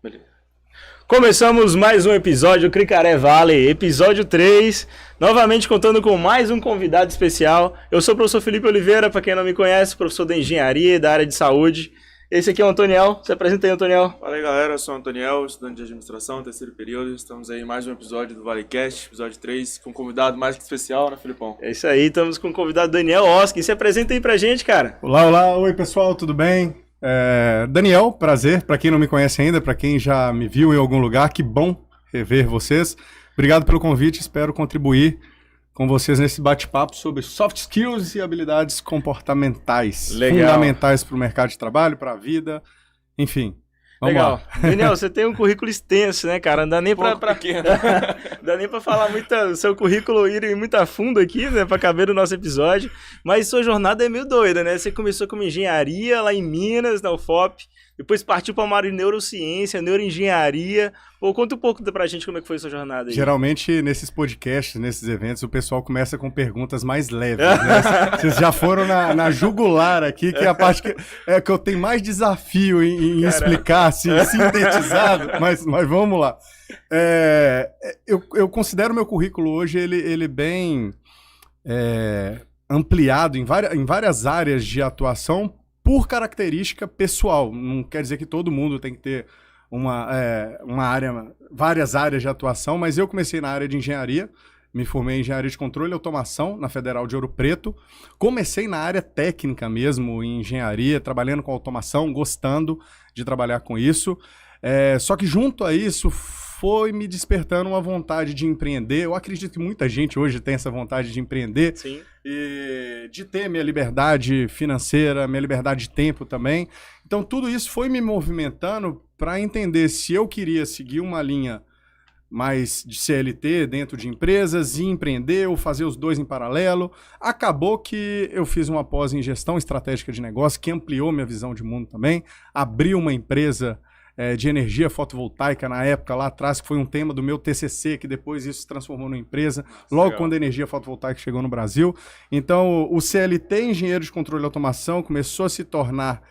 Beleza. Começamos mais um episódio Cricaré Valley, episódio 3, novamente contando com mais um convidado especial. Eu sou o professor Felipe Oliveira, para quem não me conhece, professor da engenharia e da área de saúde. Esse aqui é o Antoniel, se apresenta aí, Antoniel. Fala aí, galera, eu sou o Antoniel, estudante de administração, terceiro período. Estamos aí em mais um episódio do ValleyCast, episódio 3, com um convidado mais que especial, né, Felipão? É isso aí, estamos com o convidado Daniel Oski. Se apresenta aí pra gente, cara. Olá, oi pessoal, tudo bem? Daniel, prazer, para quem não me conhece ainda, para quem já me viu em algum lugar, que bom rever vocês. Obrigado pelo convite, espero contribuir com vocês nesse bate-papo sobre soft skills e habilidades comportamentais. Legal. Fundamentais para o mercado de trabalho, para a vida, enfim. Vamos Legal. lá. Daniel, você tem um currículo extenso, né, cara? Não dá nem pra dá nem pra falar muito, o seu currículo ir muito a fundo aqui, né, pra caber no nosso episódio. Mas sua jornada é meio doida, né? Você começou como engenharia lá em Minas, na UFOP, depois partiu para uma área de neurociência, neuroengenharia. Pô, conta um pouco pra gente como é que foi a sua jornada aí. Geralmente, nesses podcasts, nesses eventos, o pessoal começa com perguntas mais leves, né? Vocês já foram na jugular aqui, que é a parte que eu tenho mais desafio em explicar, assim, sintetizado, mas vamos lá. Eu considero o meu currículo hoje, ele bem ampliado em várias áreas de atuação, por característica pessoal. Não quer dizer que todo mundo tem que ter várias áreas de atuação, mas eu comecei na área de engenharia, me formei em engenharia de controle e automação na Federal de Ouro Preto. Comecei na área técnica mesmo, em engenharia, trabalhando com automação, gostando de trabalhar com isso. Só que junto a isso foi me despertando uma vontade de empreender. Eu acredito que muita gente hoje tem essa vontade de empreender. Sim. E de ter minha liberdade financeira, minha liberdade de tempo também. Então tudo isso foi me movimentando para entender se eu queria seguir uma linha mais de CLT dentro de empresas e empreender ou fazer os dois em paralelo. Acabou que eu fiz uma pós em gestão estratégica de negócio que ampliou minha visão de mundo também. Abri uma empresa de energia fotovoltaica na época, lá atrás, que foi um tema do meu TCC, que depois isso se transformou numa empresa, logo legal. quando a energia fotovoltaica chegou no Brasil. Então, o CLT, engenheiro de controle e automação, começou a se tornar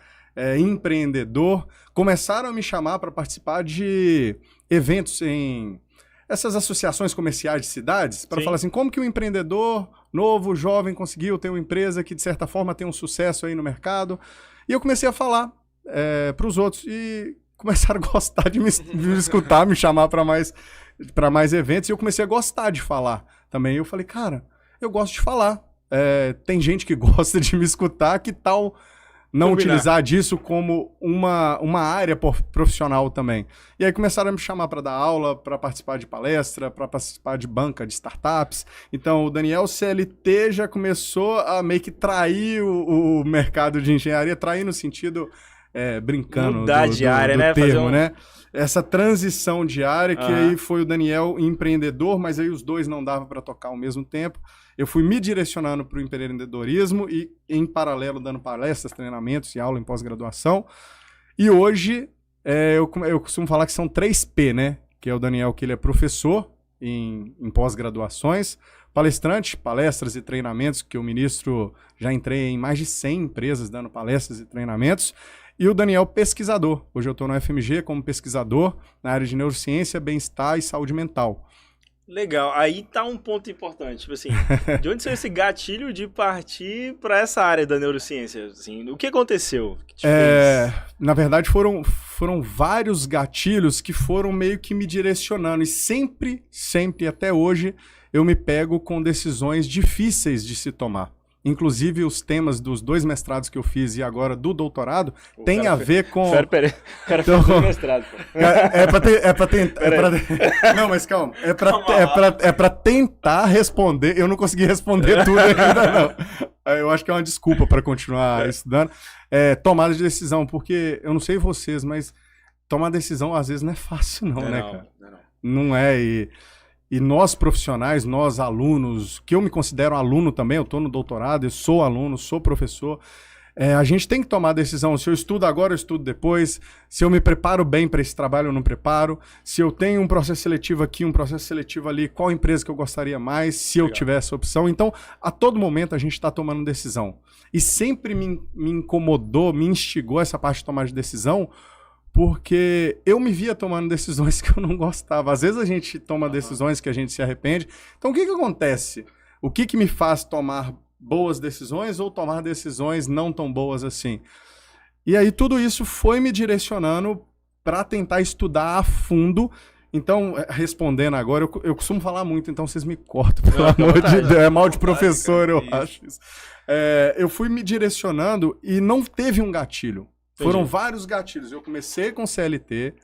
empreendedor. Começaram a me chamar para participar de eventos em essas associações comerciais de cidades, para falar assim, como que um empreendedor novo, jovem, conseguiu ter uma empresa que, de certa forma, tem um sucesso aí no mercado. E eu comecei a falar para os outros e começaram a gostar de me escutar, me chamar para mais eventos, e eu comecei a gostar de falar também. Eu falei, cara, eu gosto de falar. Tem gente que gosta de me escutar, que tal não utilizar disso como uma área profissional também? E aí começaram a me chamar para dar aula, para participar de palestra, para participar de banca de startups. Então o Daniel CLT já começou a meio que trair o mercado de engenharia, trair no sentido... brincando mudar de área, né? termo, né? Essa transição de área, que aí foi o Daniel empreendedor, mas aí os dois não dava para tocar ao mesmo tempo. Eu fui me direcionando para o empreendedorismo e, em paralelo, dando palestras, treinamentos e aula em pós-graduação. E hoje, eu costumo falar que são 3P, né? Que é o Daniel, que ele é professor em pós-graduações, palestrante, palestras e treinamentos, que eu ministro, já entrei em mais de 100 empresas dando palestras e treinamentos. E o Daniel, pesquisador. Hoje eu estou no FMG como pesquisador na área de neurociência, bem-estar e saúde mental. Legal. Aí tá um ponto importante. Tipo assim, de onde saiu esse gatilho de partir para essa área da neurociência? Assim, o que aconteceu? Que te fez? Na verdade, foram vários gatilhos que foram meio que me direcionando. E sempre, até hoje, eu me pego com decisões difíceis de se tomar. Inclusive, os temas dos 2 mestrados que eu fiz e agora do doutorado tem a ver com... Pera, o cara fez 2 mestrados. Não, mas calma. É pra tentar responder. Eu não consegui responder tudo ainda, não. Eu acho que é uma desculpa para continuar estudando. Tomada de decisão, porque eu não sei vocês, mas tomar decisão às vezes não é fácil, não, né, cara? Não é. E nós profissionais, nós alunos, que eu me considero aluno também, eu estou no doutorado, eu sou aluno, sou professor, a gente tem que tomar a decisão, se eu estudo agora, eu estudo depois, se eu me preparo bem para esse trabalho, eu não preparo, se eu tenho um processo seletivo aqui, um processo seletivo ali, qual empresa que eu gostaria mais, se eu tiver essa opção. Então, a todo momento a gente está tomando decisão. E sempre me incomodou, me instigou essa parte de tomar de decisão, porque eu me via tomando decisões que eu não gostava. Às vezes a gente toma decisões que a gente se arrepende. Então o que acontece? O que me faz tomar boas decisões ou tomar decisões não tão boas assim? E aí tudo isso foi me direcionando para tentar estudar a fundo. Então, respondendo agora, eu costumo falar muito, então vocês me cortam, pelo amor de Deus. É mal de professor, eu acho isso. Eu fui me direcionando e não teve um gatilho. Foram vários gatilhos. Eu comecei com CLT,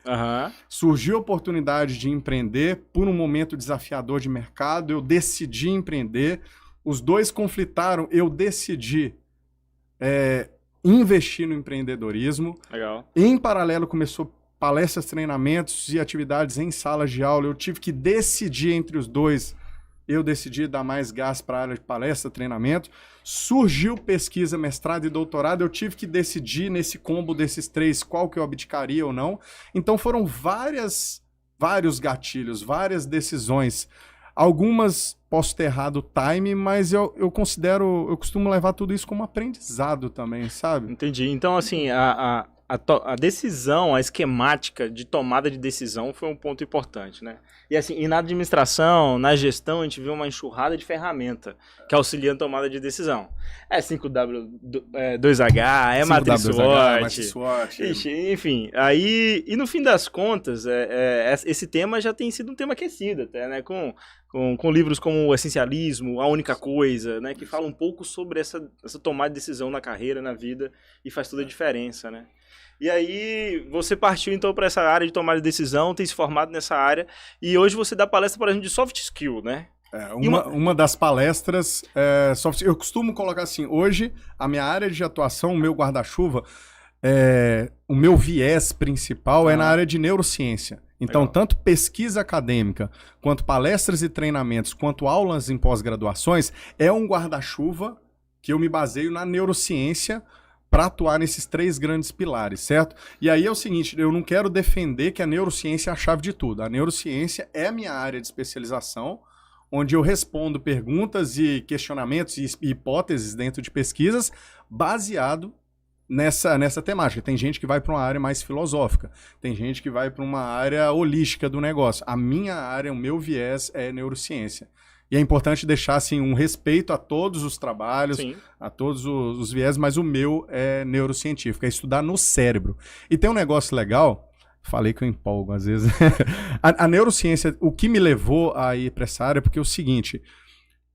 surgiu a oportunidade de empreender por um momento desafiador de mercado, eu decidi empreender, os dois conflitaram, eu decidi investir no empreendedorismo. Legal. Em paralelo começou palestras, treinamentos e atividades em salas de aula. Eu tive que decidir entre os dois. Eu decidi dar mais gás para a área de palestra, treinamento. Surgiu pesquisa, mestrado e doutorado. Eu tive que decidir nesse combo desses três qual que eu abdicaria ou não. Então foram vários gatilhos, várias decisões. Algumas posso ter errado o time, mas eu costumo levar tudo isso como aprendizado também, sabe? Entendi. Então, assim, a decisão, a esquemática de tomada de decisão foi um ponto importante, né? E assim, e na administração, na gestão, a gente vê uma enxurrada de ferramenta que auxiliam a tomada de decisão. 5W, 2H, Matrix SWOT, enfim. Aí, e no fim das contas, esse tema já tem sido um tema aquecido até, né? Com livros como O Essencialismo, A Única Coisa, né? Que fala um pouco sobre essa tomada de decisão na carreira, na vida, e faz toda a diferença, né? E aí, você partiu então para essa área de tomada de decisão, tem se formado nessa área, e hoje você dá palestra, por exemplo, de soft skill, né? Uma das palestras, eu costumo colocar assim, hoje a minha área de atuação, o meu guarda-chuva, o meu viés principal é na área de neurociência. Então, tanto pesquisa acadêmica, quanto palestras e treinamentos, quanto aulas em pós-graduações, é um guarda-chuva que eu me baseio na neurociência para atuar nesses três grandes pilares, certo? E aí é o seguinte, eu não quero defender que a neurociência é a chave de tudo. A neurociência é a minha área de especialização, onde eu respondo perguntas e questionamentos e hipóteses dentro de pesquisas baseado nessa temática. Tem gente que vai para uma área mais filosófica, tem gente que vai para uma área holística do negócio. A minha área, o meu viés é neurociência. E é importante deixar assim, um respeito a todos os trabalhos, sim, a todos os viés, mas o meu é neurocientífico, é estudar no cérebro. E tem um negócio legal, falei que eu empolgo às vezes, a neurociência, o que me levou a ir para essa área, porque é o seguinte,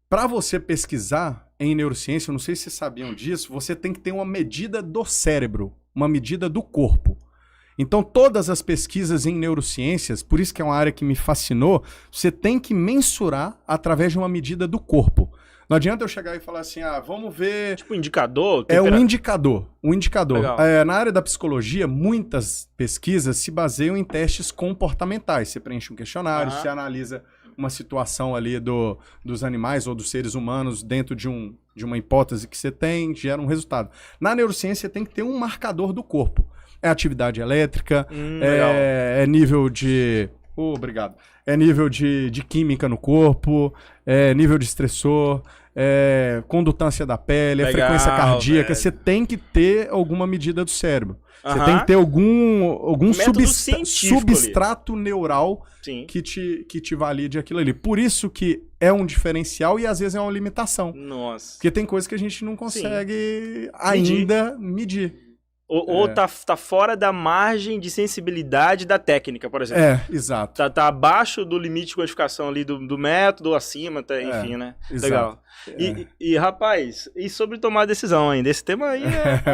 para você pesquisar em neurociência, eu não sei se vocês sabiam disso, você tem que ter uma medida do cérebro, uma medida do corpo. Então, todas as pesquisas em neurociências, por isso que é uma área que me fascinou, você tem que mensurar através de uma medida do corpo. Não adianta eu chegar e falar assim, vamos ver... Tipo indicador? É um indicador. Na área da psicologia, muitas pesquisas se baseiam em testes comportamentais. Você preenche um questionário, você analisa uma situação ali dos animais ou dos seres humanos dentro de uma hipótese que você tem, gera um resultado. Na neurociência, tem que ter um marcador do corpo. É atividade elétrica, é nível de... obrigado. É nível de química no corpo, é nível de estressor, é condutância da pele, é frequência cardíaca. Velho. Você tem que ter alguma medida do cérebro. Você tem que ter algum substrato neural que te valide aquilo ali. Por isso que é um diferencial e às vezes é uma limitação. Nossa. Porque tem coisas que a gente não consegue ainda medir. Ou tá fora da margem de sensibilidade da técnica, por exemplo. Exato. Tá abaixo do limite de codificação ali do método, acima, enfim, né? Exato. Legal. E, rapaz, e sobre tomar decisão ainda? Esse tema aí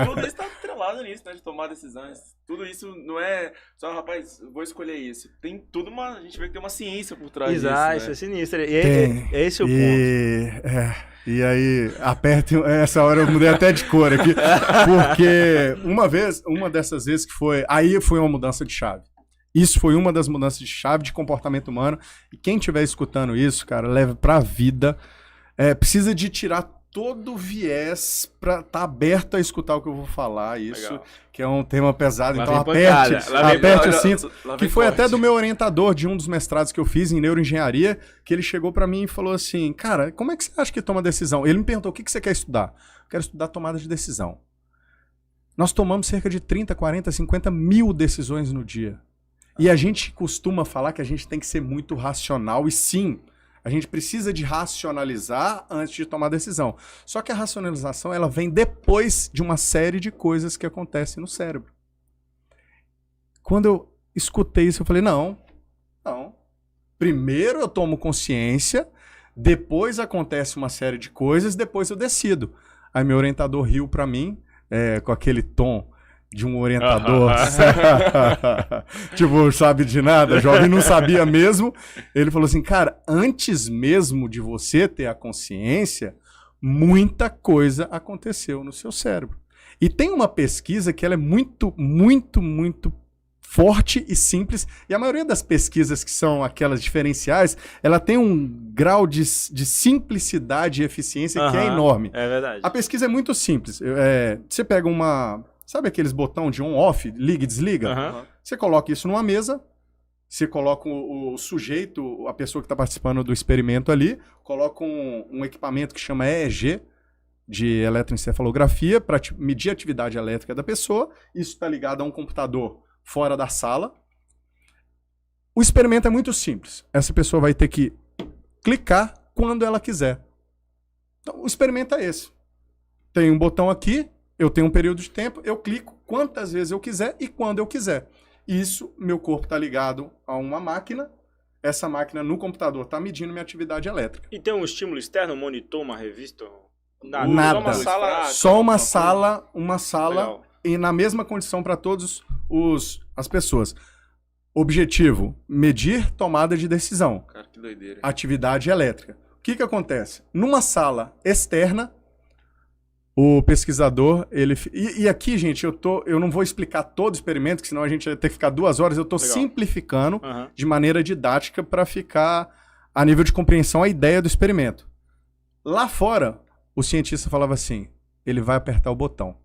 Tudo isso tá atrelado nisso, né? De tomar decisões. Tudo isso não é só, rapaz, vou escolher isso. Tem tudo a gente vê que tem uma ciência por trás disso, né? Isso é sinistro. E esse é o ponto. E aí, apertem, essa hora eu mudei até de cor aqui, porque uma dessas vezes aí foi uma mudança de chave. Isso foi uma das mudanças de chave de comportamento humano, e quem estiver escutando isso, cara, leve pra vida, precisa de tirar todo o viés pra estar aberto a escutar o que eu vou falar, isso, legal, que é um tema pesado, então aperte o cinto, que foi até do meu orientador de um dos mestrados que eu fiz em neuroengenharia, que ele chegou pra mim e falou assim, cara, como é que você acha que toma decisão? Ele me perguntou, o que você quer estudar? Eu quero estudar tomada de decisão. Nós tomamos cerca de 30, 40, 50 mil decisões no dia. E a gente costuma falar que a gente tem que ser muito racional, e sim, a gente precisa de racionalizar antes de tomar decisão. Só que a racionalização, ela vem depois de uma série de coisas que acontecem no cérebro. Quando eu escutei isso, eu falei, não. Primeiro eu tomo consciência, depois acontece uma série de coisas, depois eu decido. Aí meu orientador riu pra mim, com aquele tom de um orientador, tipo, sabe de nada, jovem não sabia mesmo. Ele falou assim, cara, antes mesmo de você ter a consciência, muita coisa aconteceu no seu cérebro. E tem uma pesquisa que ela é muito, muito, muito forte e simples, e a maioria das pesquisas que são aquelas diferenciais, ela tem um grau de simplicidade e eficiência que é enorme. É verdade. A pesquisa é muito simples. Você pega sabe aqueles botão de on-off, liga e desliga? Você coloca isso numa mesa, você coloca o sujeito, a pessoa que está participando do experimento ali, coloca um equipamento que chama EEG, de eletroencefalografia, para medir a atividade elétrica da pessoa. Isso está ligado a um computador fora da sala. O experimento é muito simples. Essa pessoa vai ter que clicar quando ela quiser. Então, o experimento é esse. Tem um botão aqui, eu tenho um período de tempo, eu clico quantas vezes eu quiser e quando eu quiser. Isso, meu corpo está ligado a uma máquina. Essa máquina no computador está medindo minha atividade elétrica. E tem um estímulo externo, um monitor, uma revista? Nada. Só uma sala, Legal. e na mesma condição para todas as pessoas. Objetivo, medir tomada de decisão. Cara, que doideira. Atividade elétrica. O que acontece? Numa sala externa, o pesquisador, e aqui, gente, eu não vou explicar todo o experimento, que senão a gente vai ter que ficar 2 horas, eu estou simplificando de maneira didática para ficar a nível de compreensão a ideia do experimento. Lá fora, o cientista falava assim, ele vai apertar o botão.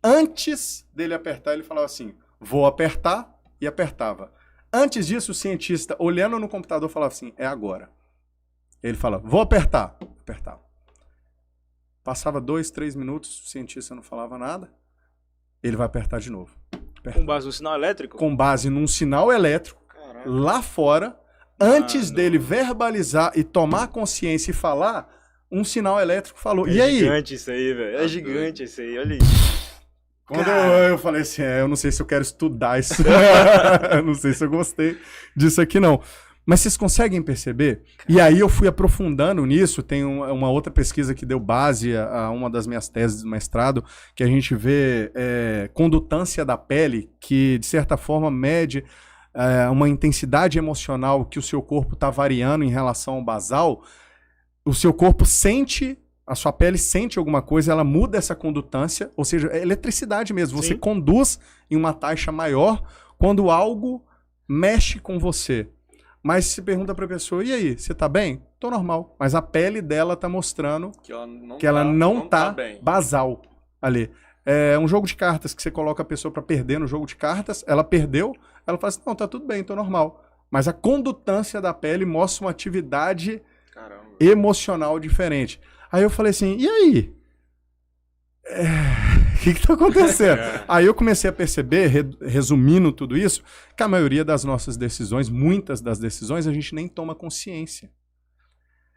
Antes dele apertar, ele falava assim, vou apertar, e apertava. Antes disso, o cientista, olhando no computador, falava assim, é agora. Ele fala, vou apertar. Apertava. Passava 2, 3 minutos, o cientista não falava nada, ele vai apertar de novo. Apertava. Com base no sinal elétrico? Com base num sinal elétrico, lá fora, antes dele verbalizar e tomar consciência e falar, um sinal elétrico falou. E aí? É gigante isso aí, velho. É gigante isso aí, olha isso. Quando eu falei assim, eu não sei se eu quero estudar isso. Eu não sei se eu gostei disso aqui, não. Mas vocês conseguem perceber? E aí eu fui aprofundando nisso. Tem uma outra pesquisa que deu base a uma das minhas teses de mestrado, que a gente vê condutância da pele, que de certa forma mede uma intensidade emocional que o seu corpo está variando em relação ao basal. O seu corpo sente... A sua pele sente alguma coisa, ela muda essa condutância, ou seja, é eletricidade mesmo. Você conduz em uma taxa maior quando algo mexe com você. Mas se pergunta para a pessoa, e aí, você tá bem? Tô normal. Mas a pele dela tá mostrando que ela não tá basal ali. É um jogo de cartas que você coloca a pessoa para perder no jogo de cartas, ela perdeu, ela fala assim, não, tá tudo bem, tô normal. Mas a condutância da pele mostra uma atividade emocional diferente. Aí eu falei assim, e aí? O que tá acontecendo? Aí eu comecei a perceber, resumindo tudo isso, que a maioria das nossas decisões, muitas das decisões, a gente nem toma consciência.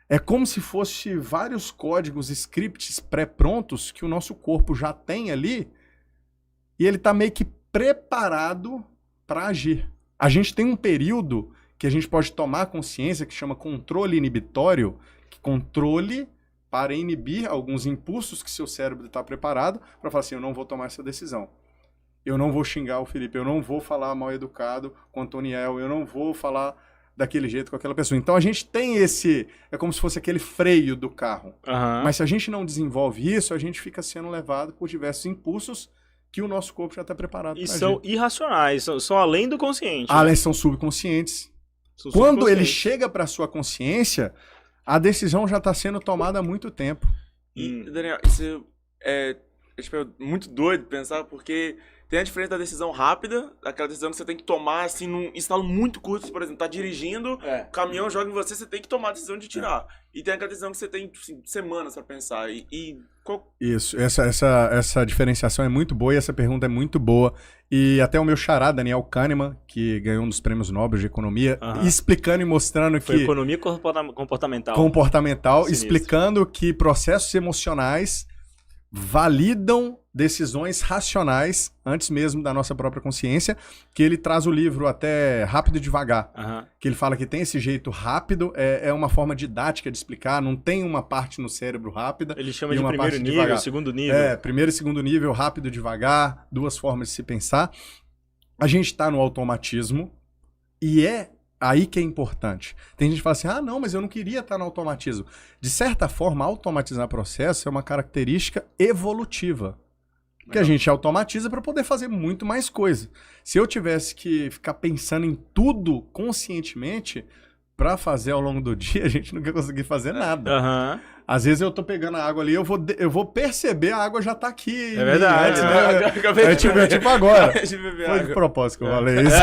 É como se fosse vários códigos, scripts pré-prontos que o nosso corpo já tem ali e ele tá meio que preparado para agir. A gente tem um período que a gente pode tomar consciência que chama controle inibitório, que controle para inibir alguns impulsos que seu cérebro está preparado para falar assim, eu não vou tomar essa decisão. Eu não vou xingar o Felipe, eu não vou falar mal educado com o Antoniel, eu não vou falar daquele jeito com aquela pessoa. Então a gente tem é como se fosse aquele freio do carro. Mas se a gente não desenvolve isso, a gente fica sendo levado por diversos impulsos que o nosso corpo já está preparado para agir. E são irracionais, são além do consciente. Eles são subconscientes. Quando ele chega para a sua consciência... A decisão já está sendo tomada há muito tempo. E, Daniel, isso é muito doido pensar, porque Tem a diferença da decisão rápida, aquela decisão que você tem que tomar, assim, num estalo muito curto. Por exemplo, tá dirigindo, o caminhão joga em você, você tem que tomar a decisão de tirar. E tem aquela decisão que você tem, assim, semanas pra pensar. Isso, essa diferenciação é muito boa e essa pergunta é muito boa. E até o meu xará, Daniel Kahneman, que ganhou um dos prêmios Nobel de Economia, explicando e mostrando que... Foi economia comportamental. Comportamental, explicando que processos emocionais validam decisões racionais antes mesmo da nossa própria consciência, que ele traz o livro até Rápido e Devagar, que ele fala que tem esse jeito rápido, é uma forma didática de explicar, não tem uma parte no cérebro rápida. Ele chama de primeiro nível, segundo nível. Primeiro e segundo nível, rápido e devagar, duas formas de se pensar. A gente está no automatismo e é aí que é importante. Tem gente que fala assim, não, mas eu não queria estar no automatismo. De certa forma, automatizar processo é uma característica evolutiva. Que a gente automatiza para poder fazer muito mais coisa. Se eu tivesse que ficar pensando em tudo conscientemente para fazer ao longo do dia, a gente não ia conseguir fazer nada. Às vezes eu tô pegando a água ali, eu vou perceber, a água já tá aqui. É verdade. É tipo agora. Foi de propósito que eu falei isso.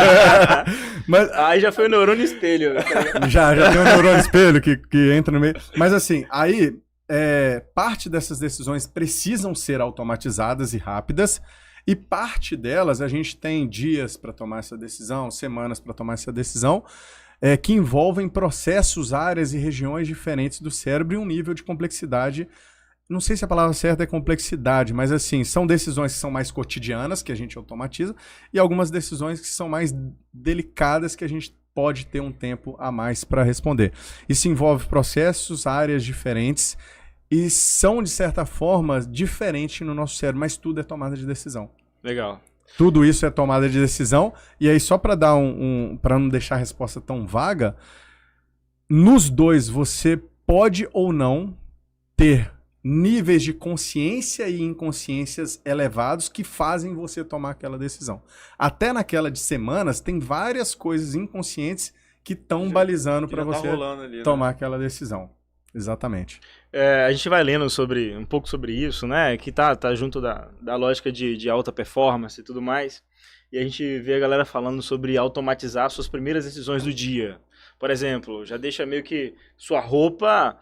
Mas, aí já foi o neurônio espelho. Já tem um neurônio espelho que entra no meio. Mas assim, aí... parte dessas decisões precisam ser automatizadas e rápidas, e parte delas a gente tem dias para tomar essa decisão, semanas para tomar essa decisão, que envolvem processos, áreas e regiões diferentes do cérebro e um nível de complexidade. Não sei se a palavra certa é complexidade, mas assim, são decisões que são mais cotidianas, que a gente automatiza, e algumas decisões que são mais delicadas, que a gente pode ter um tempo a mais para responder. Isso envolve processos, áreas diferentes, e são, de certa forma, diferentes no nosso cérebro, mas tudo é tomada de decisão. Legal. Tudo isso é tomada de decisão, e aí só para dar para não deixar a resposta tão vaga, nos dois você pode ou não ter níveis de consciência e inconsciências elevados que fazem você tomar aquela decisão. Até naquela de semanas, tem várias coisas inconscientes que estão balizando para você tomar aquela decisão. Exatamente. A gente vai lendo um pouco sobre isso, né? Que tá junto da lógica de alta performance e tudo mais. E a gente vê a galera falando sobre automatizar suas primeiras decisões do dia. Por exemplo, já deixa meio que sua roupa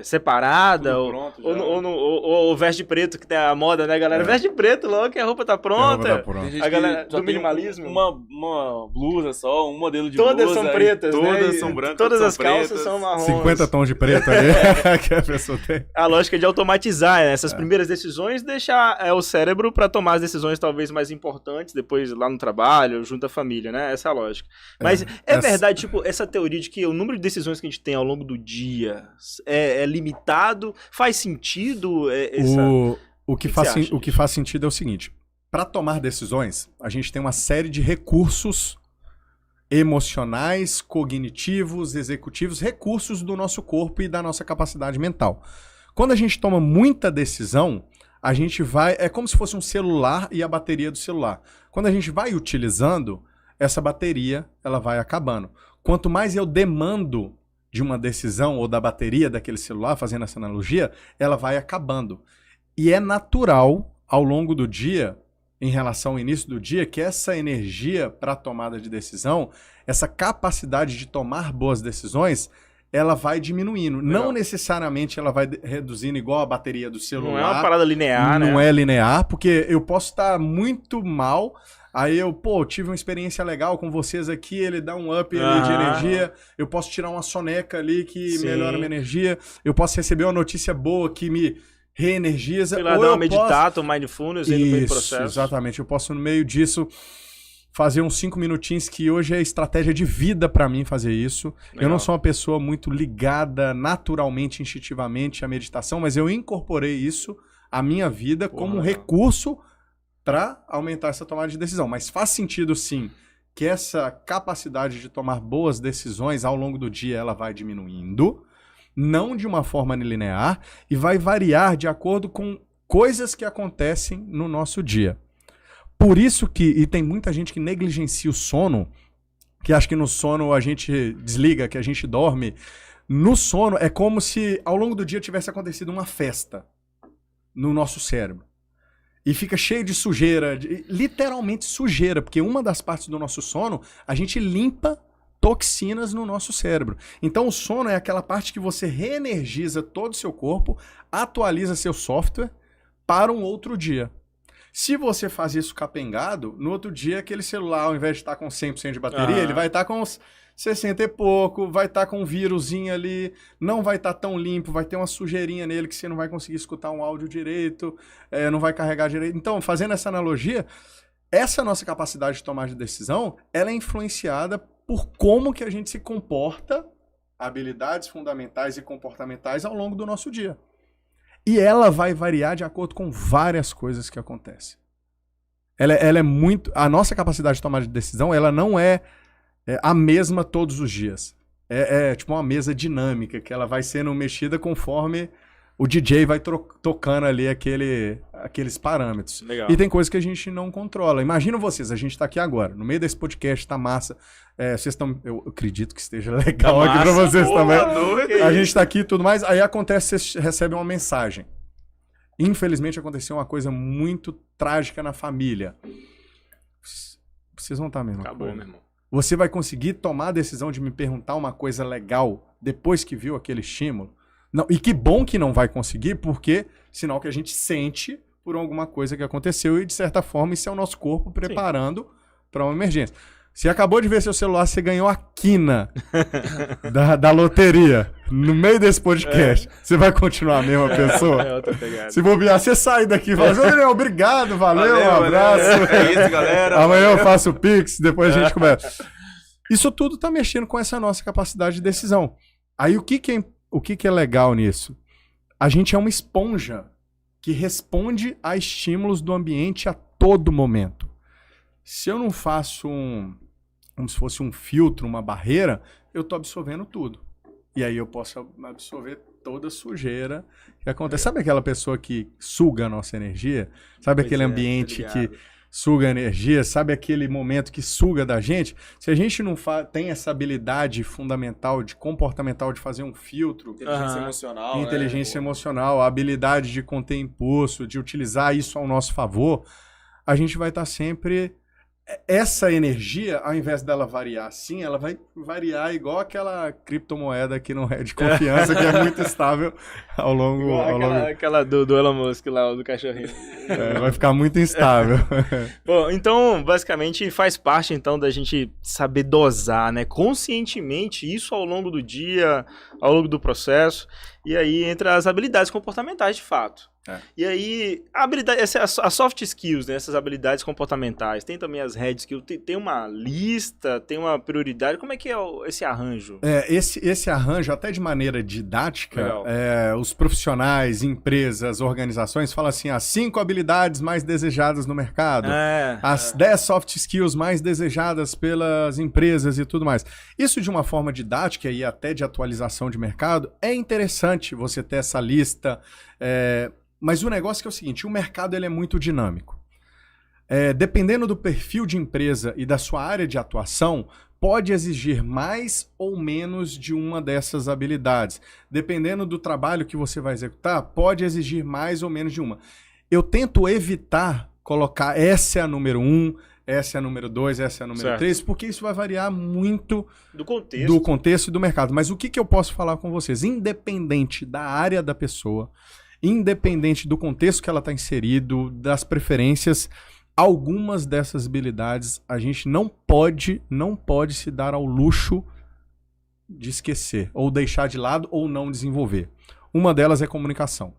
separada, ou veste de preto, que tem a moda, né, galera? Veste de preto logo que a roupa tá pronta. A galera do minimalismo. Uma blusa só, um modelo de todas blusa. São pretas, todas né? são brancas. Todas as calças são marrons. 50 tons de preto ali que a pessoa tem. A lógica de automatizar essas primeiras decisões, deixar o cérebro para tomar as decisões talvez mais importantes, depois lá no trabalho, junto à família, né? Essa é a lógica. Mas verdade, tipo, essa teoria de que o número de decisões que a gente tem ao longo do dia é limitado? Faz sentido? O que faz sentido é o seguinte: para tomar decisões, a gente tem uma série de recursos emocionais, cognitivos, executivos, recursos do nosso corpo e da nossa capacidade mental. Quando a gente toma muita decisão, a gente vai... É como se fosse um celular e a bateria do celular. Quando a gente vai utilizando, essa bateria ela vai acabando. Quanto mais eu demando de uma decisão ou da bateria daquele celular, fazendo essa analogia, ela vai acabando. E é natural, ao longo do dia, em relação ao início do dia, que essa energia para a tomada de decisão, essa capacidade de tomar boas decisões, ela vai diminuindo. Legal. Não necessariamente ela vai reduzindo igual a bateria do celular. Não é uma parada linear, né? Não é linear, porque eu posso estar muito mal... Aí eu, tive uma experiência legal com vocês aqui, ele dá um up ali de energia, eu posso tirar uma soneca ali que melhora a minha energia, eu posso receber uma notícia boa que me reenergiza. Sei lá, dar uma meditar, um mindfulness aí no meio do processo. Exatamente, eu posso no meio disso fazer uns 5 minutinhos, que hoje é estratégia de vida pra mim fazer isso. Legal. Eu não sou uma pessoa muito ligada naturalmente, instintivamente à meditação, mas eu incorporei isso à minha vida como um recurso para aumentar essa tomada de decisão. Mas faz sentido, sim, que essa capacidade de tomar boas decisões ao longo do dia ela vai diminuindo, não de uma forma linear, e vai variar de acordo com coisas que acontecem no nosso dia. Por isso e tem muita gente que negligencia o sono, que acha que no sono a gente desliga, que a gente dorme. No sono é como se ao longo do dia tivesse acontecido uma festa no nosso cérebro. e fica cheio de sujeira, literalmente sujeira, porque uma das partes do nosso sono, a gente limpa toxinas no nosso cérebro. Então o sono é aquela parte que você reenergiza todo o seu corpo, atualiza seu software para um outro dia. Se você faz isso capengado, no outro dia aquele celular, ao invés de estar com 100% de bateria, ele vai estar com uns 60 e pouco, vai estar com um vírusinho ali, não vai estar tão limpo, vai ter uma sujeirinha nele que você não vai conseguir escutar um áudio direito, não vai carregar direito. Então, fazendo essa analogia, essa nossa capacidade de tomar de decisão, ela é influenciada por como que a gente se comporta, habilidades fundamentais e comportamentais ao longo do nosso dia. E ela vai variar de acordo com várias coisas que acontecem. Ela é muito... A nossa capacidade de tomar de decisão, ela não é a mesma todos os dias. É tipo uma mesa dinâmica, que ela vai sendo mexida conforme o DJ vai tocando ali aqueles parâmetros. Legal. E tem coisas que a gente não controla. Imagina vocês, a gente tá aqui agora, no meio desse podcast, tá massa. Vocês estão... Eu acredito que esteja legal aqui pra vocês também. A gente tá aqui e tudo mais. Aí acontece, vocês recebem uma mensagem. Infelizmente aconteceu uma coisa muito trágica na família. Vocês vão estar mesmo. Acabou, meu irmão. Você vai conseguir tomar a decisão de me perguntar uma coisa legal depois que viu aquele estímulo? Não, e que bom que não vai conseguir, porque sinal que a gente sente por alguma coisa que aconteceu e, de certa forma, isso é o nosso corpo preparando para uma emergência. Você acabou de ver seu celular, você ganhou a quina da loteria no meio desse podcast. Você vai continuar a mesma pessoa? Se bobear, você sai daqui e fala, Daniel, obrigado, valeu, um abraço. É isso, galera. Amanhã eu faço o Pix, depois a gente começa. Isso tudo tá mexendo com essa nossa capacidade de decisão. Aí o que é legal nisso? A gente é uma esponja que responde a estímulos do ambiente a todo momento. Se eu não faço como se fosse um filtro, uma barreira, eu tô absorvendo tudo. E aí eu posso absorver toda a sujeira que acontece. Sabe aquela pessoa que suga a nossa energia? Sabe aquele ambiente que suga a energia? Sabe aquele momento que suga da gente? Se a gente não tem essa habilidade fundamental, comportamental de fazer um filtro, inteligência emocional, a habilidade de conter impulso, de utilizar isso ao nosso favor, a gente vai estar sempre... Essa energia, ao invés dela variar assim, ela vai variar igual aquela criptomoeda que não é de confiança, que é muito estável ao longo... Aquela do Elon Musk lá, do cachorrinho. Vai ficar muito instável. Bom, então, basicamente, faz parte, então, da gente saber dosar, né, conscientemente isso ao longo do dia, ao longo do processo, e aí entra as habilidades comportamentais, de fato. E aí, as soft skills, né, essas habilidades comportamentais, tem também as hard skills, tem uma lista, tem uma prioridade, como é que é esse arranjo? Esse arranjo, até de maneira didática, os profissionais, empresas, organizações falam assim, as 5 habilidades mais desejadas no mercado, as 10 soft skills mais desejadas pelas empresas e tudo mais. Isso de uma forma didática e até de atualização de mercado, é interessante você ter essa lista, mas o negócio é o seguinte, o mercado ele é muito dinâmico. Dependendo do perfil de empresa e da sua área de atuação, pode exigir mais ou menos de uma dessas habilidades. Dependendo do trabalho que você vai executar, pode exigir mais ou menos de uma. Eu tento evitar colocar essa é a número 1, essa é a número 2, essa é a número 3, porque isso vai variar muito do contexto e do mercado. Mas o que eu posso falar com vocês? Independente da área da pessoa, independente do contexto que ela está inserido, das preferências, algumas dessas habilidades a gente não pode se dar ao luxo de esquecer, ou deixar de lado, ou não desenvolver. Uma delas é comunicação.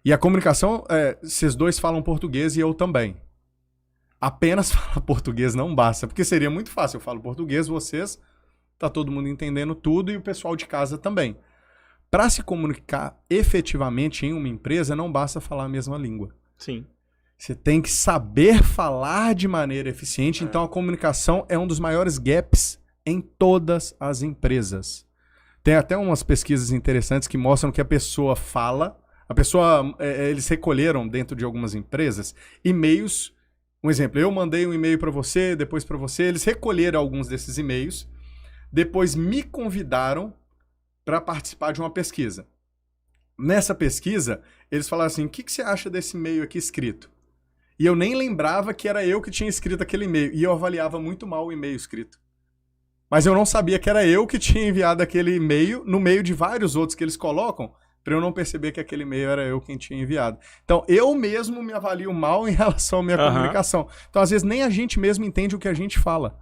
E a comunicação, vocês dois falam português e eu também. Apenas falar português não basta, porque seria muito fácil. Eu falo português, vocês, tá todo mundo entendendo tudo e o pessoal de casa também. Para se comunicar efetivamente em uma empresa, não basta falar a mesma língua. Sim. Você tem que saber falar de maneira eficiente. Então, a comunicação é um dos maiores gaps em todas as empresas. Tem até umas pesquisas interessantes que mostram que a pessoa fala... eles recolheram dentro de algumas empresas e-mails. Um exemplo, eu mandei um e-mail para você, depois para você. Eles recolheram alguns desses e-mails. Depois me convidaram para participar de uma pesquisa. nessa pesquisa, eles falaram assim, o que você acha desse e-mail aqui escrito? E eu nem lembrava que era eu que tinha escrito aquele e-mail. E eu avaliava muito mal o e-mail escrito. Mas eu não sabia que era eu que tinha enviado aquele e-mail no meio de vários outros que eles colocam, para eu não perceber que aquele e-mail era eu quem tinha enviado. Então, eu mesmo me avalio mal em relação à minha comunicação. Então, às vezes, nem a gente mesmo entende o que a gente fala.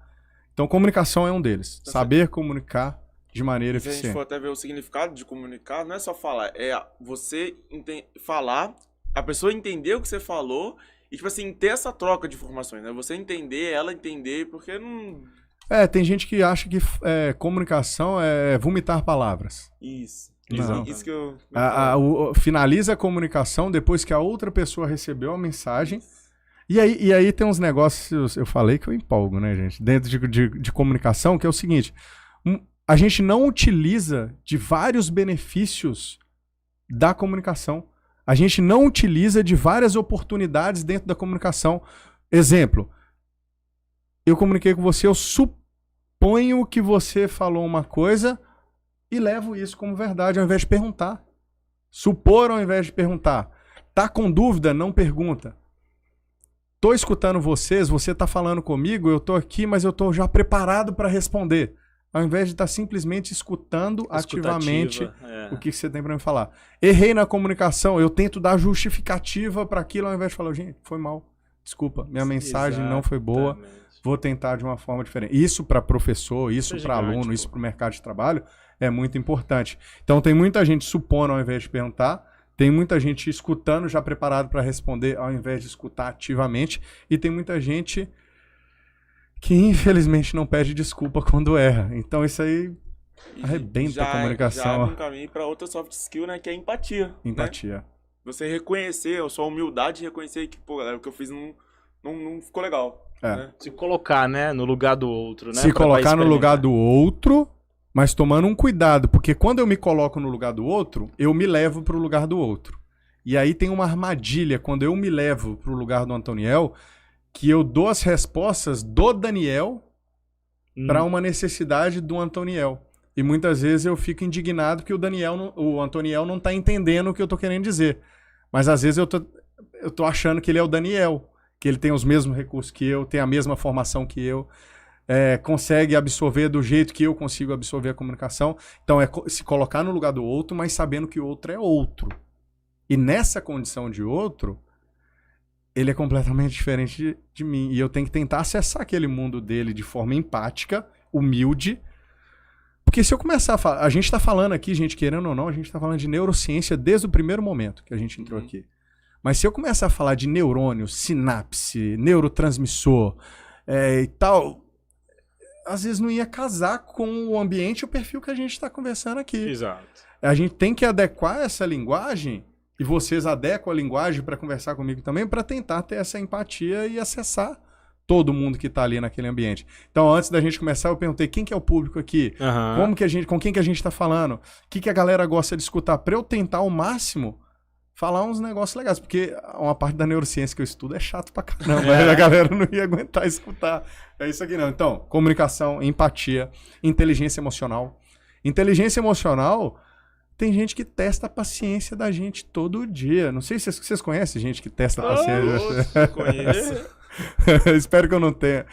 Então, comunicação é um deles. Saber comunicar de maneira eficiente. Se a gente for até ver o significado de comunicar, não é só falar, é você falar, a pessoa entender o que você falou e, tipo assim, ter essa troca de informações, né? Você entender, ela entender, porque não... Tem gente que acha que comunicação é vomitar palavras. Isso. Não. Isso que eu... finaliza a comunicação depois que a outra pessoa recebeu a mensagem. E aí tem uns negócios, eu falei que eu empolgo, né, gente? Dentro de comunicação, que é o seguinte... A gente não utiliza de vários benefícios da comunicação. A gente não utiliza de várias oportunidades dentro da comunicação. Exemplo, eu comuniquei com você, eu suponho que você falou uma coisa e levo isso como verdade ao invés de perguntar. Supor ao invés de perguntar. Tá com dúvida? Não pergunta. Tô escutando vocês, você tá falando comigo, eu tô aqui, mas eu tô já preparado para responder. Ao invés de estar simplesmente escutando ativamente o que você tem para me falar. Errei na comunicação, eu tento dar justificativa para aquilo, ao invés de falar, gente, foi mal, desculpa, minha mensagem não foi boa, vou tentar de uma forma diferente. Isso para professor, isso para aluno, isso para o mercado de trabalho é muito importante. Então tem muita gente supondo ao invés de perguntar, tem muita gente escutando já preparado para responder ao invés de escutar ativamente, e tem muita gente que infelizmente não pede desculpa quando erra. Então isso aí arrebenta a comunicação. Já abre um caminho para outra soft skill, né, que é empatia. Empatia. Né? Você reconhecer, a sua humildade de reconhecer que, pô, galera, o que eu fiz não ficou legal. Né? Se colocar, né, no lugar do outro, né? Se colocar no lugar do outro, mas tomando um cuidado, porque quando eu me coloco no lugar do outro, eu me levo para o lugar do outro. E aí tem uma armadilha, quando eu me levo para o lugar do Antoniel, que eu dou as respostas do Daniel para uma necessidade do Antoniel. E muitas vezes eu fico indignado que o Antoniel não está entendendo o que eu estou querendo dizer. Mas às vezes eu tô achando que ele é o Daniel, que ele tem os mesmos recursos que eu, tem a mesma formação que eu, consegue absorver do jeito que eu consigo absorver a comunicação. Então é se colocar no lugar do outro, mas sabendo que o outro é outro. E nessa condição de outro, ele é completamente diferente de mim. E eu tenho que tentar acessar aquele mundo dele de forma empática, humilde. Porque se eu começar a falar... A gente está falando aqui, gente, querendo ou não, a gente está falando de neurociência desde o primeiro momento que a gente entrou aqui. Mas se eu começar a falar de neurônio, sinapse, neurotransmissor e tal, às vezes não ia casar com o ambiente e o perfil que a gente está conversando aqui. Exato. A gente tem que adequar essa linguagem... E vocês adequam a linguagem para conversar comigo também, para tentar ter essa empatia e acessar todo mundo que está ali naquele ambiente. Então, antes da gente começar, eu perguntei quem que é o público aqui, com quem que a gente está falando, o que a galera gosta de escutar, para eu tentar ao máximo falar uns negócios legais, porque uma parte da neurociência que eu estudo é chato pra caramba, a galera não ia aguentar escutar. É isso aqui não. Então, comunicação, empatia, inteligência emocional. Inteligência emocional... Tem gente que testa a paciência da gente todo dia. Não sei se vocês conhecem gente que testa a paciência. Conheço. Espero que eu não tenha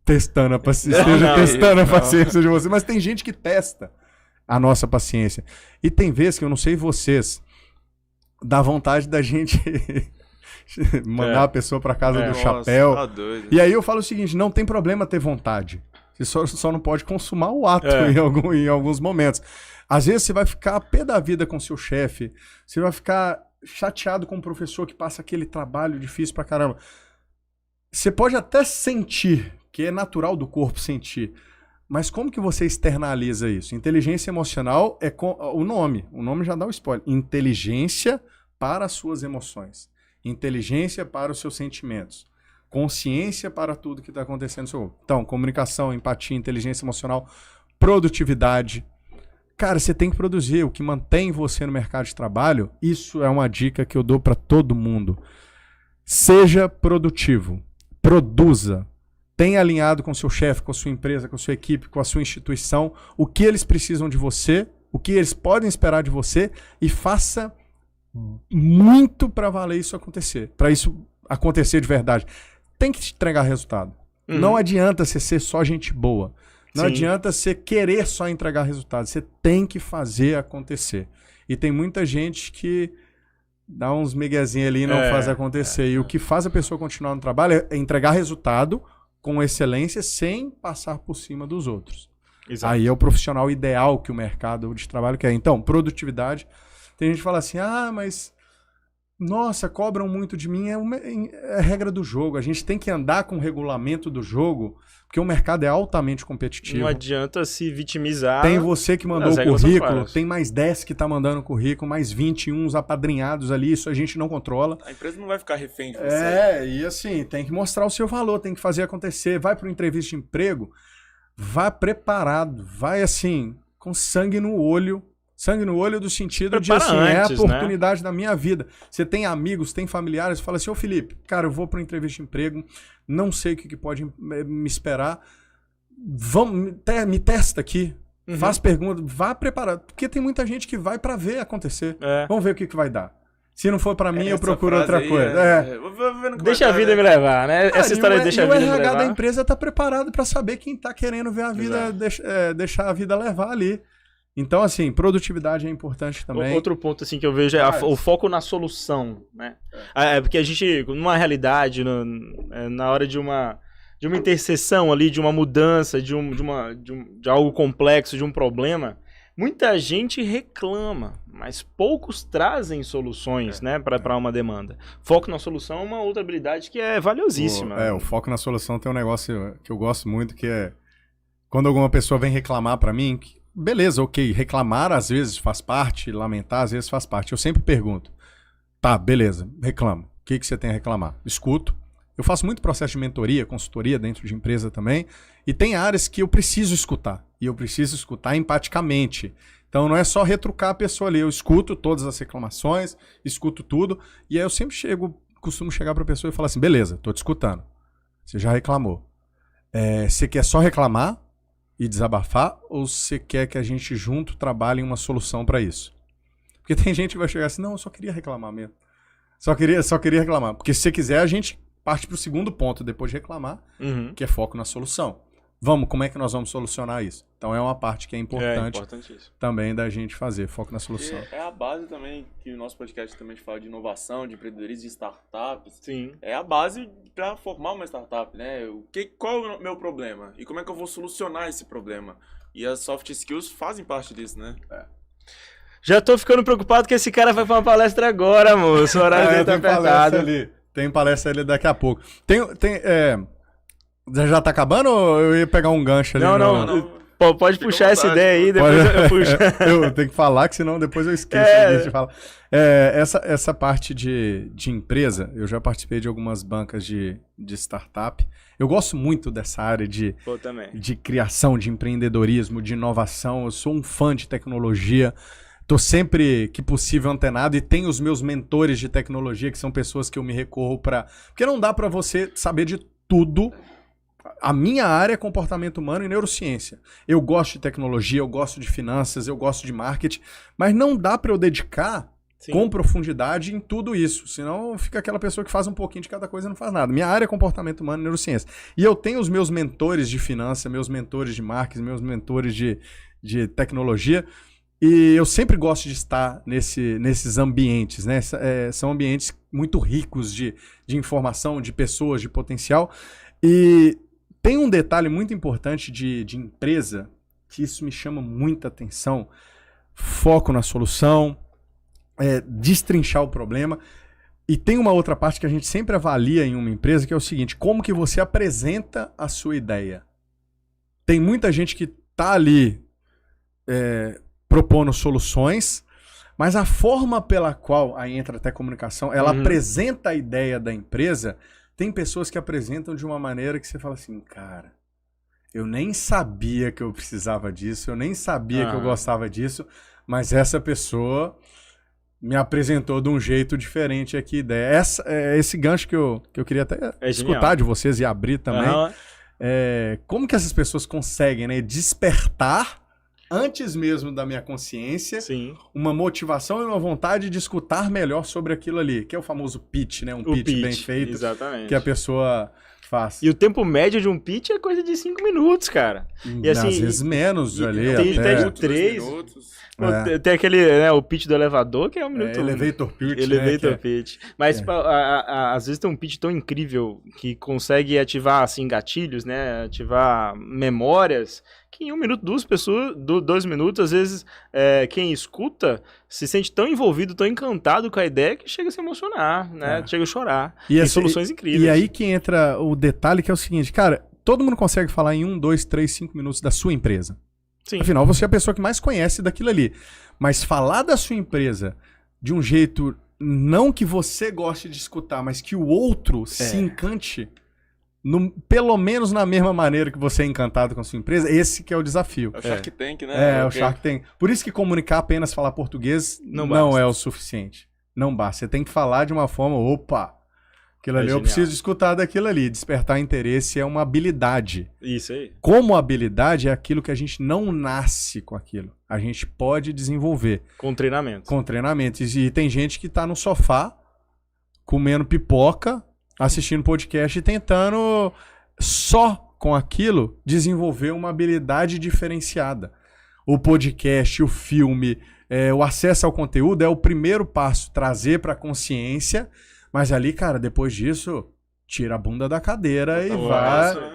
testando a paciência, testando a paciência de vocês. Mas tem gente que testa a nossa paciência. E tem vezes que, eu não sei vocês, dá vontade da gente mandar a pessoa para casa do chapéu. Tá doido. E aí eu falo o seguinte, não tem problema ter vontade. Você só não pode consumar o ato em alguns momentos. Às vezes você vai ficar a pé da vida com seu chefe, você vai ficar chateado com o professor que passa aquele trabalho difícil pra caramba. Você pode até sentir, que é natural do corpo sentir, mas como que você externaliza isso? Inteligência emocional é o nome já dá o spoiler. Inteligência para as suas emoções, inteligência para os seus sentimentos, consciência para tudo que está acontecendo no seu corpo. Então, comunicação, empatia, inteligência emocional, produtividade. Cara, você tem que produzir. O que mantém você no mercado de trabalho, isso é uma dica que eu dou para todo mundo. Seja produtivo. Produza. Tenha alinhado com o seu chefe, com a sua empresa, com a sua equipe, com a sua instituição, o que eles precisam de você, o que eles podem esperar de você e faça muito para valer isso acontecer, para isso acontecer de verdade. Tem que te entregar resultado. Não adianta você ser só gente boa. Não adianta você querer só entregar resultado. Você tem que fazer acontecer. E tem muita gente que dá uns miguezinhos ali e não faz acontecer. E o que faz a pessoa continuar no trabalho é entregar resultado com excelência sem passar por cima dos outros. Exato. Aí é o profissional ideal que o mercado de trabalho quer. Então, produtividade. Tem gente que fala assim, mas... Nossa, cobram muito de mim. É regra do jogo. A gente tem que andar com o regulamento do jogo, porque o mercado é altamente competitivo. Não adianta se vitimizar. Tem você que mandou o currículo, tem mais 10 que tá mandando currículo, mais 21 apadrinhados ali, isso a gente não controla. A empresa não vai ficar refém de você. E assim, tem que mostrar o seu valor, tem que fazer acontecer. Vai para uma entrevista de emprego, vá preparado, vai assim, com sangue no olho. Sangue no olho do sentido de, assim, é a oportunidade da minha vida. Você tem amigos, tem familiares, fala assim, ô Felipe, cara, eu vou para uma entrevista de emprego, não sei o que pode me esperar, me testa aqui, faz pergunta, vá preparado, porque tem muita gente que vai para ver acontecer. Vamos ver o que vai dar. Se não for para mim, eu procuro outra coisa. Deixa a vida me levar, né? Essa história de deixa a vida me levar. O RH da empresa tá preparado para saber quem tá querendo ver a vida, deixar a vida levar ali. Então, assim, produtividade é importante também. Outro ponto, assim, que eu vejo é o foco na solução, né? Porque a gente, numa realidade, na hora de uma interseção ali, de uma mudança, de algo complexo, de um problema, muita gente reclama, mas poucos trazem soluções, né, para uma demanda. Foco na solução é uma outra habilidade que é valiosíssima. O foco na solução tem um negócio que eu gosto muito, que é quando alguma pessoa vem reclamar para mim... Beleza, ok, reclamar às vezes faz parte, lamentar às vezes faz parte. Eu sempre pergunto, tá, beleza, reclamo. O que você tem a reclamar? Escuto. Eu faço muito processo de mentoria, consultoria dentro de empresa também, e tem áreas que eu preciso escutar, e eu preciso escutar empaticamente. Então não é só retrucar a pessoa ali, eu escuto todas as reclamações, escuto tudo, e aí eu sempre costumo chegar para a pessoa e falar assim, beleza, tô te escutando, você já reclamou. Você quer só reclamar e desabafar, ou você quer que a gente junto trabalhe em uma solução para isso? Porque tem gente que vai chegar assim, não, eu só queria reclamar mesmo. Só queria reclamar. Porque se você quiser, a gente parte para o segundo ponto depois de reclamar, que é foco na solução. Como é que nós vamos solucionar isso? Então é uma parte que é importante também da gente fazer, foco na solução. É a base também, que o nosso podcast também fala de inovação, de empreendedorismo, de startups. Sim. É a base para formar uma startup, né? Qual é o meu problema? E como é que eu vou solucionar esse problema? E as soft skills fazem parte disso, né? Já tô ficando preocupado que esse cara vai pra uma palestra agora, moço. O horário dele tá apertado. Tem palestra ali daqui a pouco. Já tá acabando ou eu ia pegar um gancho ali? Não. Pode puxar essa ideia aí, depois eu puxo. Eu tenho que falar, que senão depois eu esqueço de falar. Essa parte de empresa, eu já participei de algumas bancas de startup. Eu gosto muito dessa área de criação, de empreendedorismo, de inovação. Eu sou um fã de tecnologia. Tô sempre que possível antenado e tenho os meus mentores de tecnologia, que são pessoas que eu me recorro para... Porque não dá para você saber de tudo. A minha área é comportamento humano e neurociência. Eu gosto de tecnologia, eu gosto de finanças, eu gosto de marketing, mas não dá para eu dedicar com profundidade em tudo isso. Senão fica aquela pessoa que faz um pouquinho de cada coisa e não faz nada. Minha área é comportamento humano e neurociência. E eu tenho os meus mentores de finança, meus mentores de marketing, meus mentores de tecnologia. E eu sempre gosto de estar nesses ambientes, né? São ambientes muito ricos de informação, de pessoas, de potencial. E tem um detalhe muito importante de empresa, que isso me chama muita atenção. Foco na solução, destrinchar o problema. E tem uma outra parte que a gente sempre avalia em uma empresa, que é o seguinte: como que você apresenta a sua ideia? Tem muita gente que está ali propondo soluções, mas a forma pela qual, aí entra até comunicação, ela apresenta a ideia da empresa. Tem pessoas que apresentam de uma maneira que você fala assim, cara, eu nem sabia que eu precisava disso, eu nem sabia que eu gostava disso, mas essa pessoa me apresentou de um jeito diferente aqui. Esse gancho que eu queria até escutar de vocês e abrir também. Como que essas pessoas conseguem, né, despertar antes mesmo da minha consciência, Sim. uma motivação e uma vontade de escutar melhor sobre aquilo ali, que é o famoso pitch, né? Um pitch bem feito, exatamente. que a pessoa faz. E o tempo médio de um pitch é coisa de 5 minutos, cara. E assim, às vezes menos ali. Tem até de 3 3. minutos. Tem aquele, né, o pitch do elevador, que é 1 minuto. Elevator pitch, Elevator né? pitch. Mas às vezes tem um pitch tão incrível que consegue ativar, assim, gatilhos, né? Ativar memórias, que em 1 minuto, 2 minutos, às vezes, quem escuta se sente tão envolvido, tão encantado com a ideia que chega a se emocionar, né? Chega a chorar. E Tem soluções incríveis. E aí que entra o detalhe, que é o seguinte, cara, todo mundo consegue falar em 1, 2, 3, 5 minutos da sua empresa. Sim. Afinal, você é a pessoa que mais conhece daquilo ali. Mas falar da sua empresa de um jeito, não que você goste de escutar, mas que o outro se encante, pelo menos na mesma maneira que você é encantado com a sua empresa, esse que é o desafio. É o Shark Tank, né? É o Shark Tank. Por isso que comunicar apenas falar português não é o suficiente. Não basta. Você tem que falar de uma forma, opa, aquilo ali eu preciso escutar daquilo ali. Despertar interesse é uma habilidade. Isso aí. Como habilidade é aquilo que a gente não nasce com aquilo. A gente pode desenvolver. Com treinamento. Com treinamento. E tem gente que tá no sofá, comendo pipoca, assistindo podcast e tentando, só com aquilo, desenvolver uma habilidade diferenciada. O podcast, o filme, o acesso ao conteúdo é o primeiro passo. Trazer para a consciência. Mas ali, cara, depois disso, tira a bunda da cadeira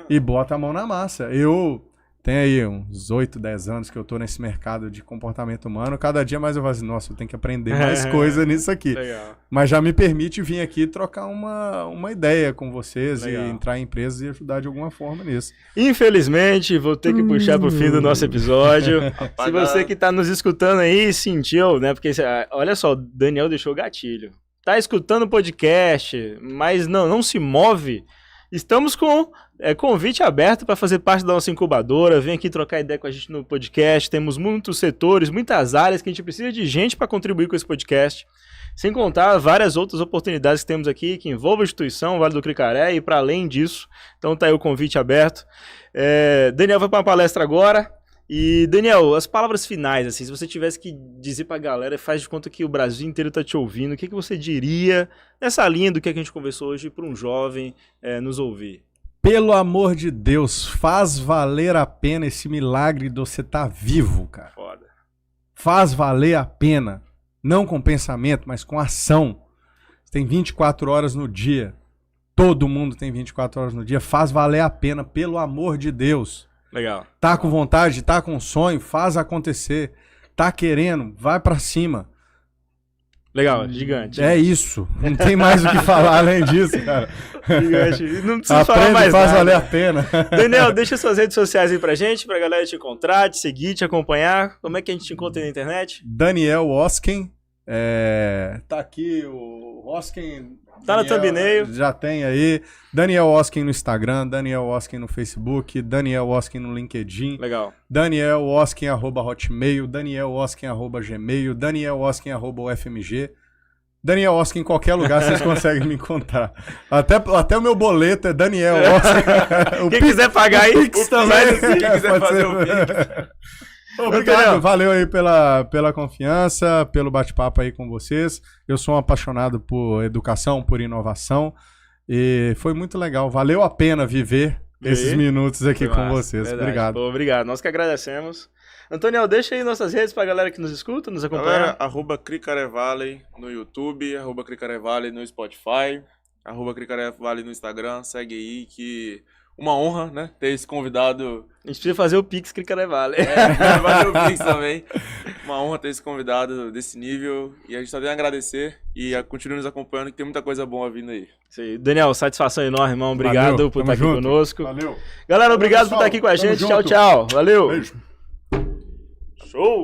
e bota a mão na massa. Eu tenho aí uns 8, 10 anos que eu tô nesse mercado de comportamento humano. Cada dia mais eu falo assim, nossa, eu tenho que aprender mais coisa nisso aqui. Legal. Mas já me permite vir aqui trocar uma ideia com vocês Legal. e entrar em empresas e ajudar de alguma forma nisso. Infelizmente, vou ter que puxar pro fim do nosso episódio. Se você que tá nos escutando aí sentiu, né? Porque, olha só, o Daniel deixou gatilho. Tá escutando o podcast, mas não se move, estamos com convite aberto para fazer parte da nossa incubadora. Vem aqui trocar ideia com a gente no podcast. Temos muitos setores, muitas áreas que a gente precisa de gente para contribuir com esse podcast. Sem contar várias outras oportunidades que temos aqui, que envolvem a instituição, Vale do Cricaré e para além disso. Então tá aí o convite aberto. Daniel vai para uma palestra agora. E, Daniel, as palavras finais, assim, se você tivesse que dizer pra galera, faz de conta que o Brasil inteiro tá te ouvindo, o que você diria nessa linha do que a gente conversou hoje para um jovem nos ouvir? Pelo amor de Deus, faz valer a pena esse milagre de você estar vivo, cara. Foda. Faz valer a pena. Não com pensamento, mas com ação. Você tem 24 horas no dia. Todo mundo tem 24 horas no dia. Faz valer a pena, pelo amor de Deus. Legal. Tá com vontade, tá com sonho, faz acontecer. Tá querendo, vai pra cima. Legal, gigante. É isso. Não tem mais o que falar além disso, cara. Gigante. Não precisa falar mais faz nada. valer a pena. Daniel, deixa suas redes sociais aí pra gente, pra galera te encontrar, te seguir, te acompanhar. Como é que a gente te encontra na internet? Daniel Osken. Tá aqui o Osken. Tá na thumbnail. Já tem aí. Daniel Osken no Instagram, Daniel Osken no Facebook, Daniel Osken no LinkedIn. Legal. Daniel Osken @hotmail, Daniel Osken @gmail, Daniel Osken @ufmg. Daniel Osken em qualquer lugar vocês conseguem me encontrar. Até o meu boleto é Daniel Osken. Quem quiser pagar aí, Pix também. Quem quiser fazer o Pix. Obrigado, valeu aí pela confiança, pelo bate-papo aí com vocês. Eu sou um apaixonado por educação, por inovação e foi muito legal. Valeu a pena viver esses minutos aqui com vocês. Verdade. Obrigado. Pô, obrigado, nós que agradecemos. Antônio, deixa aí nossas redes pra galera que nos escuta, nos acompanha. Galera, @Cricarevalley no YouTube, @Cricarevalley no Spotify, @Cricarevalley no Instagram. Segue aí que... Uma honra, né, ter esse convidado. A gente precisa fazer o Pix Cricarevalley. Fazer o Pix também. Uma honra ter esse convidado desse nível. E a gente só tem a agradecer e continue nos acompanhando, que tem muita coisa boa vindo aí. Isso aí. Daniel, satisfação enorme, irmão. Obrigado Valeu, por estar aqui conosco. Valeu. Galera, obrigado por pessoal, estar aqui com a gente. junto. Tchau, tchau. Valeu. Beijo. Show!